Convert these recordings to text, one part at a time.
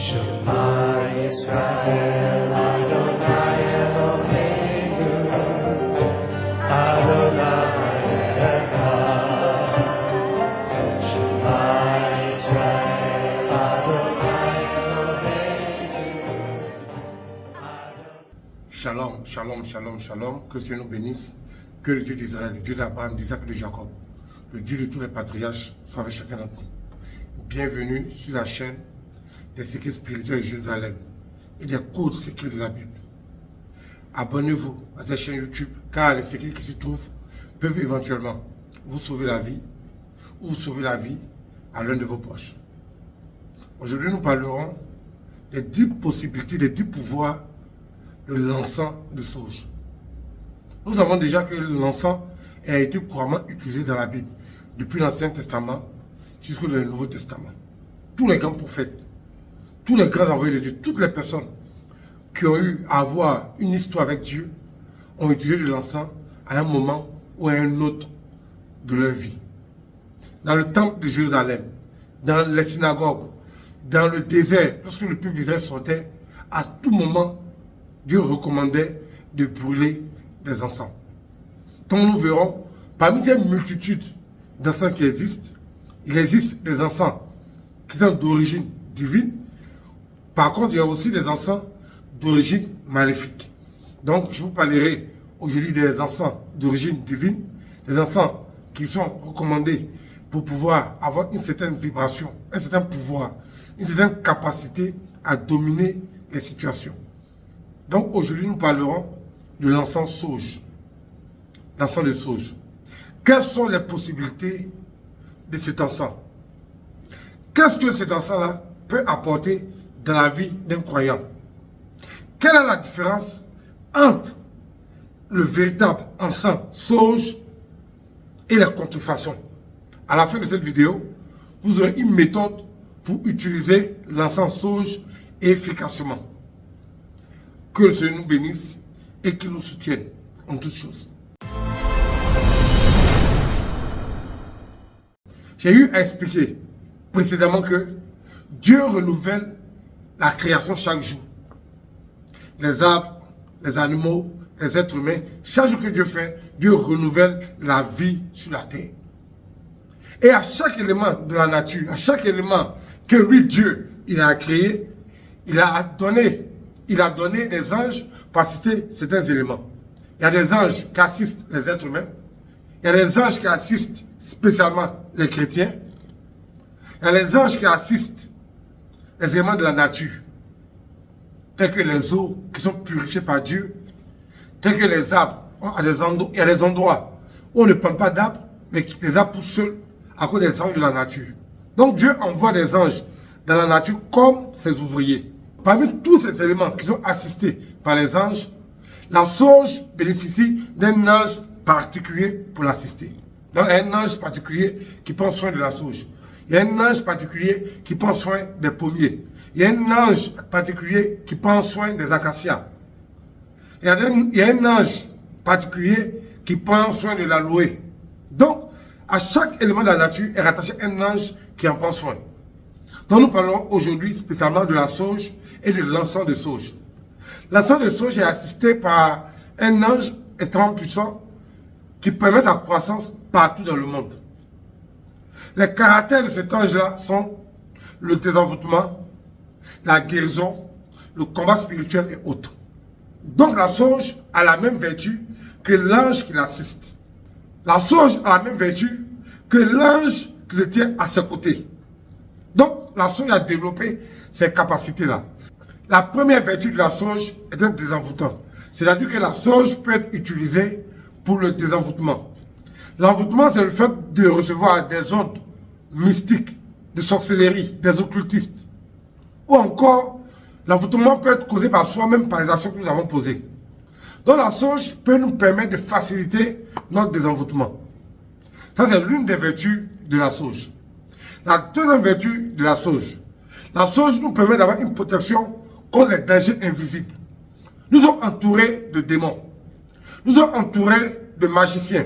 Shema Yisrael, Adonai Eloheinu, Adonai Echad. Shema Yisrael, Adonai Eloheinu. Shalom, shalom, shalom, shalom. Que Dieu nous bénisse. Que le Dieu d'Israël, le Dieu d'Abraham, d'Isaac et de Jacob, le Dieu de tous les patriarches, soit avec chacun d'entre nous. Bienvenue sur la chaîne des secrets spirituels de Jérusalem et des codes secrets de la Bible. Abonnez-vous à cette chaîne YouTube car les secrets qui s'y trouvent peuvent éventuellement vous sauver la vie ou vous sauver la vie à l'un de vos proches. Aujourd'hui, nous parlerons des 10 possibilités, des 10 pouvoirs de l'encens de sauge. Nous savons déjà que l'encens a été couramment utilisé dans la Bible, depuis l'Ancien Testament jusqu'au Nouveau Testament. Tous les grands prophètes, tous les grands envoyés de Dieu, toutes les personnes qui ont eu à avoir une histoire avec Dieu ont utilisé de l'encens à un moment ou à un autre de leur vie. Dans le temple de Jérusalem, dans les synagogues, dans le désert, lorsque le peuple d'Israël sortait, à tout moment, Dieu recommandait de brûler des encens. Donc nous verrons, parmi ces multitudes d'encens qui existent, il existe des encens qui sont d'origine divine. Par contre, il y a aussi des encens d'origine maléfique. Donc, je vous parlerai aujourd'hui des encens d'origine divine, des encens qui sont recommandés pour pouvoir avoir une certaine vibration, un certain pouvoir, une certaine capacité à dominer les situations. Donc, aujourd'hui, nous parlerons de l'encens sauge, l'encens de sauge. Quelles sont les possibilités de cet encens? Qu'est-ce que cet encens-là peut apporter dans la vie d'un croyant? Quelle est la différence entre le véritable encens sauge et la contrefaçon? À la fin de cette vidéo, vous aurez une méthode pour utiliser l'encens sauge efficacement. Que le Seigneur nous bénisse et qu'il nous soutienne en toutes choses. J'ai eu à expliquer précédemment que Dieu renouvelle la création chaque jour. Les arbres, les animaux, les êtres humains, chaque jour que Dieu fait, Dieu renouvelle la vie sur la terre. Et à chaque élément de la nature, à chaque élément que lui, Dieu, il a créé, il a donné des anges pour assister certains éléments. Il y a des anges qui assistent les êtres humains. Il y a des anges qui assistent spécialement les chrétiens. Il y a les anges qui assistent les éléments de la nature, tels que les eaux qui sont purifiées par Dieu, tels que les arbres. Il y a des endroits où on ne prend pas d'arbres, mais les arbres poussent seuls à cause des anges de la nature. Donc Dieu envoie des anges dans la nature comme ses ouvriers. Parmi tous ces éléments qui sont assistés par les anges, la sauge bénéficie d'un ange particulier pour l'assister. Donc, il y a un ange particulier qui prend soin de la sauge. Il y a un ange particulier qui prend soin des pommiers. Il y a un ange particulier qui prend soin des acacias. Il y a un ange particulier qui prend soin de l'aloe. Donc, à chaque élément de la nature est rattaché un ange qui en prend soin. Donc, nous parlons aujourd'hui spécialement de la sauge et de l'encens de sauge. L'encens de sauge est assisté par un ange extrêmement puissant qui permet sa croissance partout dans le monde. Les caractères de cet ange-là sont le désenvoûtement, la guérison, le combat spirituel et autres. Donc la sauge a la même vertu que l'ange qui l'assiste. La sauge a la même vertu que l'ange qui se tient à ses côtés. Donc la sauge a développé ces capacités-là. La première vertu de la sauge est un désenvoûtant. C'est-à-dire que la sauge peut être utilisée pour le désenvoûtement. L'envoûtement, c'est le fait de recevoir des ondes mystiques, de sorcellerie, des occultistes. Ou encore, l'envoûtement peut être causé par soi-même, par les actions que nous avons posées. Donc la sauge peut nous permettre de faciliter notre désenvoûtement. Ça, c'est l'une des vertus de la sauge. La deuxième vertu de la sauge nous permet d'avoir une protection contre les dangers invisibles. Nous sommes entourés de démons. Nous sommes entourés de magiciens.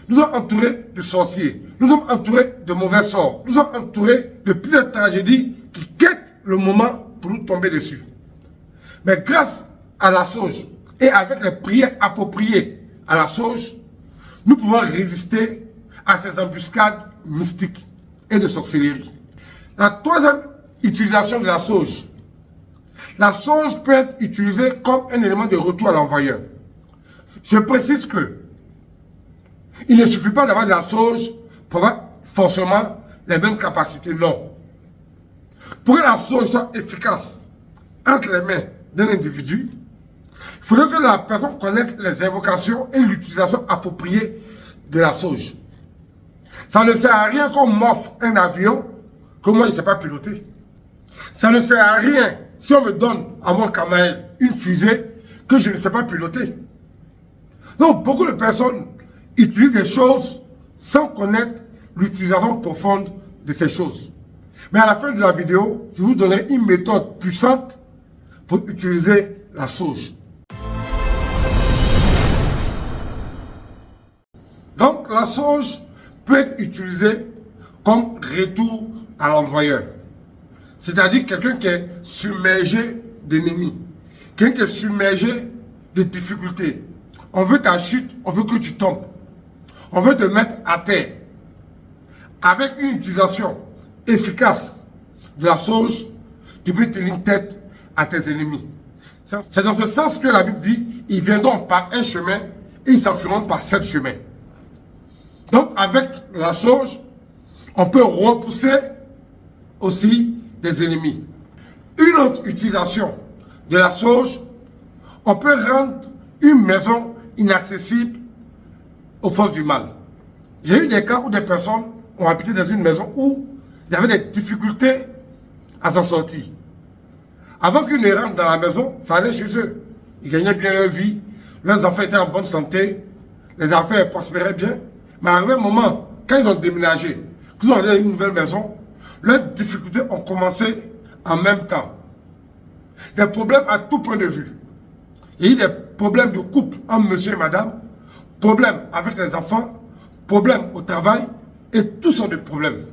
Nous sommes entourés de sorciers. Nous sommes entourés de mauvais sorts. Nous sommes entourés de plusieurs tragédies qui guettent le moment pour nous tomber dessus. Mais grâce à la sauge et avec les prières appropriées à la sauge, nous pouvons résister à ces embuscades mystiques et de sorcellerie. La troisième utilisation de la sauge peut être utilisée comme un élément de retour à l'envoyeur. Je précise que il ne suffit pas d'avoir de la sauge pour avoir forcément les mêmes capacités, non. Pour que la sauge soit efficace entre les mains d'un individu, il faudrait que la personne connaisse les invocations et l'utilisation appropriée de la sauge. Ça ne sert à rien qu'on m'offre un avion que moi je ne sais pas piloter. Ça ne sert à rien si on me donne à mon Kamael une fusée que je ne sais pas piloter. Donc beaucoup de personnes utilisent des choses sans connaître l'utilisation profonde de ces choses. Mais à la fin de la vidéo, je vous donnerai une méthode puissante pour utiliser la sauge. Donc la sauge peut être utilisée comme retour à l'envoyeur. C'est-à-dire quelqu'un qui est submergé d'ennemis, quelqu'un qui est submergé de difficultés. On veut ta chute, on veut que tu tombes. On veut te mettre à terre. Avec une utilisation efficace de la sauge, tu peux tenir tête à tes ennemis. C'est dans ce sens que la Bible dit, ils viendront par un chemin et ils s'enfuiront par 7 chemins. Donc avec la sauge, on peut repousser aussi des ennemis. Une autre utilisation de la sauge, on peut rendre une maison inaccessible aux forces du mal. J'ai eu des cas où des personnes ont habité dans une maison où il y avait des difficultés à s'en sortir. Avant qu'ils ne rentrent dans la maison, ça allait chez eux. Ils gagnaient bien leur vie, leurs enfants étaient en bonne santé, les affaires prospéraient bien. Mais à un moment, quand ils ont déménagé, qu'ils ont arrivé dans une nouvelle maison, leurs difficultés ont commencé en même temps. Des problèmes à tout point de vue. Il y a eu des problèmes de couple entre monsieur et madame, problèmes avec les enfants, problèmes au travail, et toutes sortes de problèmes.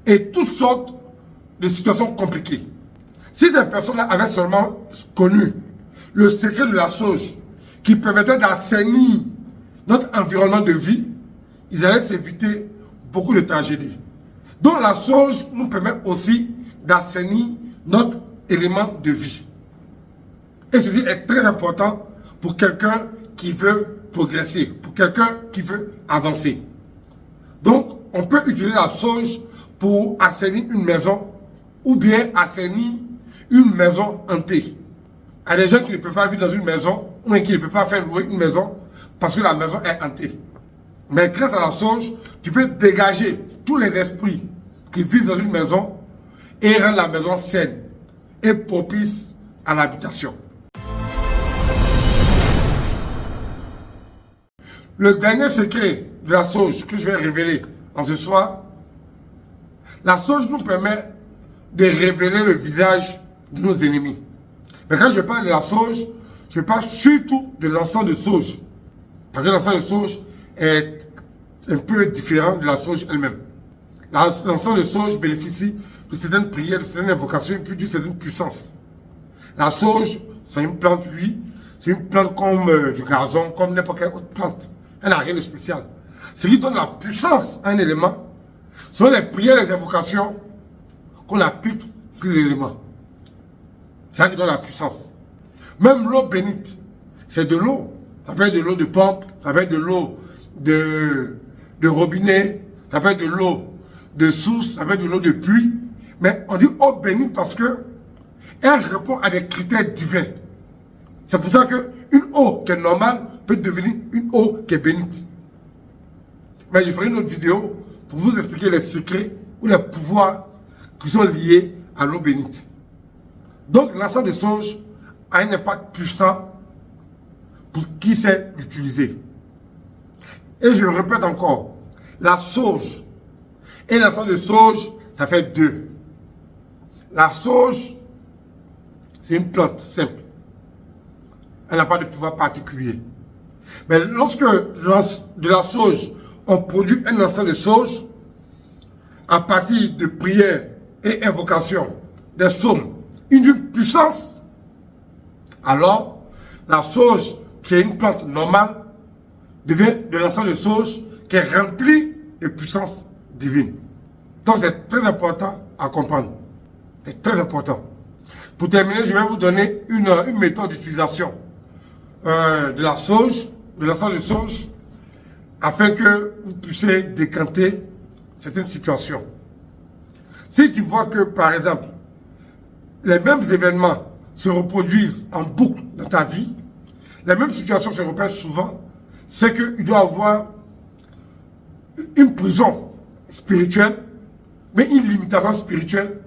Et toutes sortes de situations compliquées. Si ces personnes-là avaient seulement connu le secret de la sauge qui permettait d'assainir notre environnement de vie, ils allaient s'éviter beaucoup de tragédies. Donc la sauge nous permet aussi d'assainir notre élément de vie. Et ceci est très important pour quelqu'un qui veut progresser, pour quelqu'un qui veut avancer. Donc, on peut utiliser la sauge pour assainir une maison ou bien assainir une maison hantée. Il y a des gens qui ne peuvent pas vivre dans une maison ou qui ne peuvent pas faire louer une maison parce que la maison est hantée. Mais grâce à la sauge, tu peux dégager tous les esprits qui vivent dans une maison et rendre la maison saine et propice à l'habitation. Le dernier secret de la sauge que je vais révéler en ce soir, la sauge nous permet de révéler le visage de nos ennemis. Mais quand je parle de la sauge, je parle surtout de l'encens de sauge. Parce que l'encens de sauge est un peu différent de la sauge elle-même. L'encens de sauge bénéficie de certaines prières, de certaines invocations et puis d'une certaine puissance. La sauge, c'est une plante, oui, c'est une plante comme du gazon, comme n'importe quelle autre plante. Elle n'a rien de spécial. Ce qui donne la puissance à un élément, ce sont les prières, les invocations qu'on applique sur l'élément. C'est ça qui donne la puissance. Même l'eau bénite, c'est de l'eau. Ça peut être de l'eau de pompe, ça peut être de l'eau de robinet, ça peut être de l'eau de source, ça peut être de l'eau de puits. Mais on dit eau bénite parce que elle répond à des critères divins. C'est pour ça qu'une eau qui est normale peut devenir une eau qui est bénite. Mais je ferai une autre vidéo pour vous expliquer les secrets ou les pouvoirs qui sont liés à l'eau bénite. Donc l'encens de sauge a un impact puissant pour qui sait l'utiliser. Et je le répète encore, la sauge et l'encens de sauge, ça fait 2. La sauge, c'est une plante simple. Elle n'a pas de pouvoir particulier. Mais lorsque de la sauge, on produit un encens de sauge, à partir de prières et invocations, des psaumes, une puissance, alors la sauge, qui est une plante normale, devient de l'encens de sauge qui est rempli de puissance divine. Donc c'est très important à comprendre. C'est très important. Pour terminer, je vais vous donner une méthode d'utilisation de la sauge, de l'encens de sauge, afin que vous puissiez décanter certaines situations. Si tu vois que, par exemple, les mêmes événements se reproduisent en boucle dans ta vie, les mêmes situations se répètent souvent, c'est qu'il doit y avoir une prison spirituelle, mais une limitation spirituelle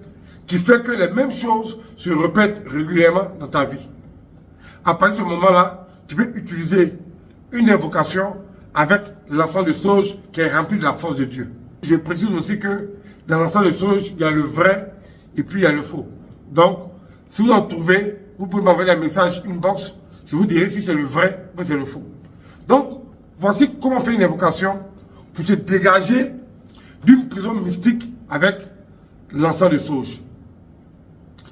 qui fait que les mêmes choses se répètent régulièrement dans ta vie. À partir de ce moment-là, tu peux utiliser une invocation avec l'encens de sauge qui est rempli de la force de Dieu. Je précise aussi que dans l'encens de sauge, il y a le vrai et puis il y a le faux. Donc, si vous en trouvez, vous pouvez m'envoyer un message inbox. Je vous dirai si c'est le vrai ou c'est le faux. Donc, voici comment on fait une invocation pour se dégager d'une prison mystique avec l'encens de sauge.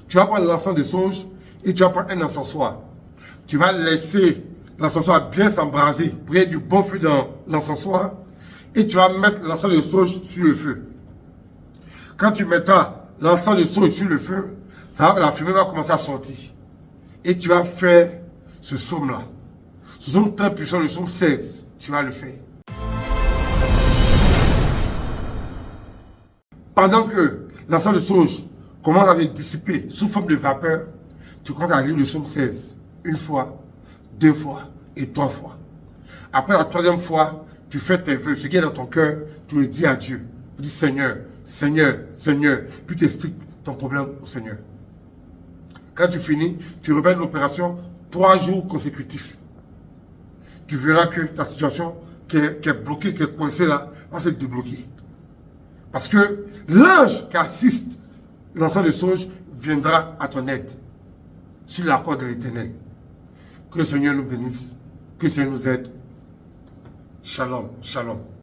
Tu vas prendre l'encens de sauge et tu vas prendre un encensoir. Tu vas laisser l'encensoir bien s'embraser pour qu'il y ait du bon feu dans l'encensoir et tu vas mettre l'encens de sauge sur le feu. Quand tu mettras l'encens de sauge sur le feu, la fumée va commencer à sortir. Et tu vas faire ce psaume-là. Ce psaume très puissant, le psaume 16. Tu vas le faire. Pendant que l'encens de sauge commence à se dissiper sous forme de vapeur, tu commences à lire le psaume 16. Une fois, deux fois et trois fois. Après la troisième fois, tu fais tes vœux. Ce qui est dans ton cœur, tu le dis à Dieu. Tu dis Seigneur, Seigneur, Seigneur. Puis tu expliques ton problème au Seigneur. Quand tu finis, tu répètes l'opération 3 jours consécutifs. Tu verras que ta situation qui est bloquée, qui est coincée là, va se débloquer. Parce que l'ange qui assiste l'encens de sauge viendra à ton aide sur l'accord de l'Éternel. Que le Seigneur nous bénisse, que le Seigneur nous aide. Shalom, shalom.